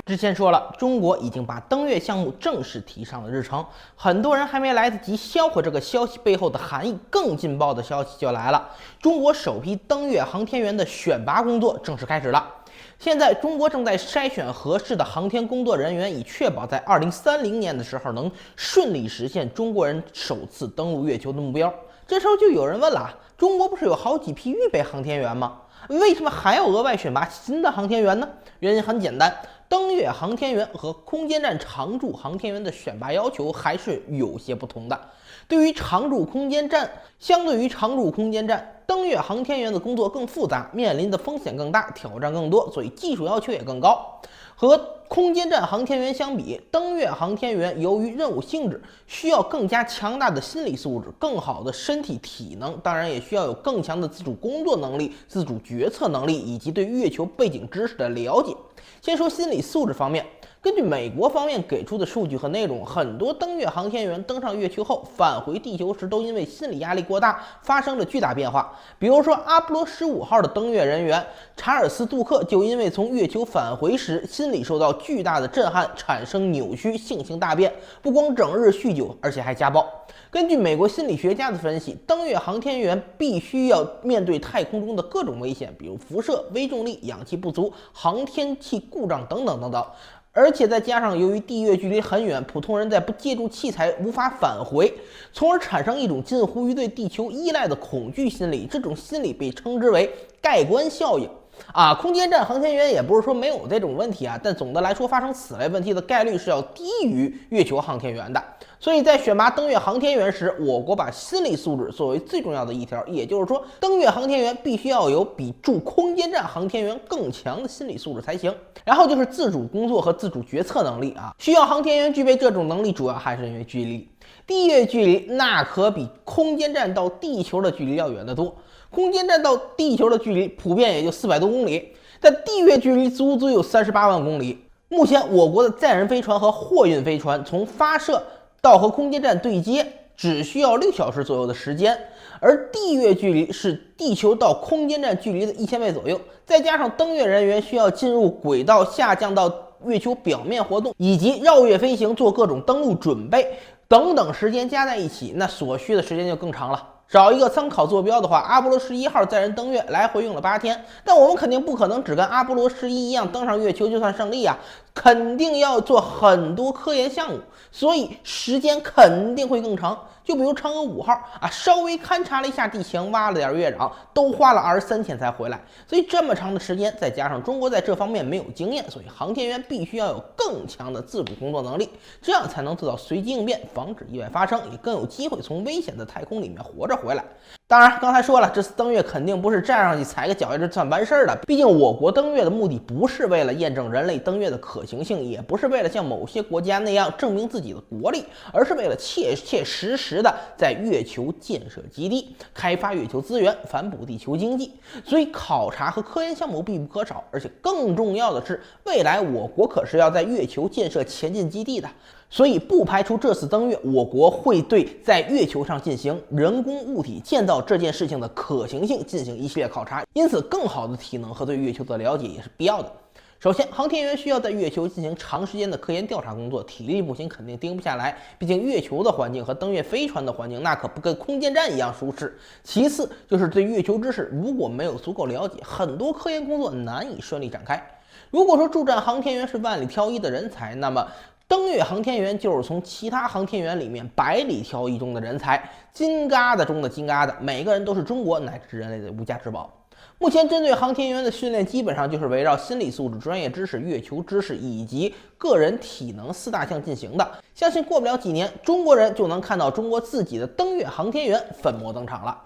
之前说了，中国已经把登月项目正式提上了日程，很多人还没来得及消化这个消息背后的含义，更劲爆的消息就来了：中国首批登月航天员的选拔工作正式开始了。现在，中国正在筛选合适的航天工作人员，以确保在2030年的时候能顺利实现中国人首次登陆月球的目标。这时候就有人问了：中国不是有好几批预备航天员吗？为什么还要额外选拔新的航天员呢？原因很简单，登月航天员和空间站常驻航天员的选拔要求还是有些不同的。相对于常驻空间站，登月航天员的工作更复杂，面临的风险更大，挑战更多，所以技术要求也更高。和空间站航天员相比，登月航天员由于任务性质，需要更加强大的心理素质、更好的身体体能，当然也需要有更强的自主工作能力、自主决策能力以及对月球背景知识的了解。先说心理素质方面，根据美国方面给出的数据和内容，很多登月航天员登上月球后返回地球时，都因为心理压力过大发生了巨大变化。比如说阿波罗15号的登月人员查尔斯·杜克就因为从月球返回时心理受到巨大的震撼，产生扭曲，性情大变，不光整日酗酒，而且还家暴。根据美国心理学家的分析，登月航天员必须要面对太空中的各种危险，比如辐射、微重力、氧气不足、航天器故障等等等等。而且再加上由于地月距离很远，普通人在不借助器材无法返回，从而产生一种近乎于对地球依赖的恐惧心理。这种心理被称之为盖棺效应。空间站航天员也不是说没有这种问题但总的来说，发生此类问题的概率是要低于月球航天员的。所以在选拔登月航天员时，我国把心理素质作为最重要的一条，也就是说，登月航天员必须要有比驻空间站航天员更强的心理素质才行。然后就是自主工作和自主决策能力需要航天员具备这种能力，主要还是因为距离。地月距离那可比空间站到地球的距离要远得多。空间站到地球的距离普遍也就400多公里，但地月距离足足有38万公里。目前我国的载人飞船和货运飞船从发射到和空间站对接只需要6小时左右的时间，而地月距离是地球到空间站距离的1000倍左右，再加上登月人员需要进入轨道、下降到月球表面活动，以及绕月飞行、做各种登陆准备等等时间加在一起，那所需的时间就更长了。找一个参考坐标的话，阿波罗11号载人登月来回用了8天，但我们肯定不可能只跟阿波罗11一样登上月球就算胜利肯定要做很多科研项目，所以时间肯定会更长。就比如嫦娥5号稍微勘察了一下地形，挖了点月壤，都花了23天才回来。所以这么长的时间，再加上中国在这方面没有经验，所以航天员必须要有更强的自主工作能力，这样才能做到随机应变，防止意外发生，也更有机会从危险的太空里面活着回来。当然，刚才说了，这次登月肯定不是站上去踩个脚就算完事儿的。毕竟我国登月的目的不是为了验证人类登月的可行性，也不是为了像某些国家那样证明自己的国力，而是为了切切实实的在月球建设基地，开发月球资源，反哺地球经济。所以考察和科研项目必不可少，而且更重要的是，未来我国可是要在月球建设前进基地的。所以不排除这次登月，我国会对在月球上进行人工物体建造这件事情的可行性进行一系列考察，因此更好的体能和对月球的了解也是必要的。首先，航天员需要在月球进行长时间的科研调查工作，体力不行肯定盯不下来，毕竟月球的环境和登月飞船的环境那可不跟空间站一样舒适。其次就是对月球知识如果没有足够了解，很多科研工作难以顺利展开。如果说驻站航天员是万里挑一的人才，那么登月航天员就是从其他航天员里面百里挑一中的人才，金疙瘩中的金疙瘩，每个人都是中国乃至人类的无价之宝。目前针对航天员的训练基本上就是围绕心理素质、专业知识、月球知识以及个人体能4大项进行的。相信过不了几年，中国人就能看到中国自己的登月航天员粉墨登场了。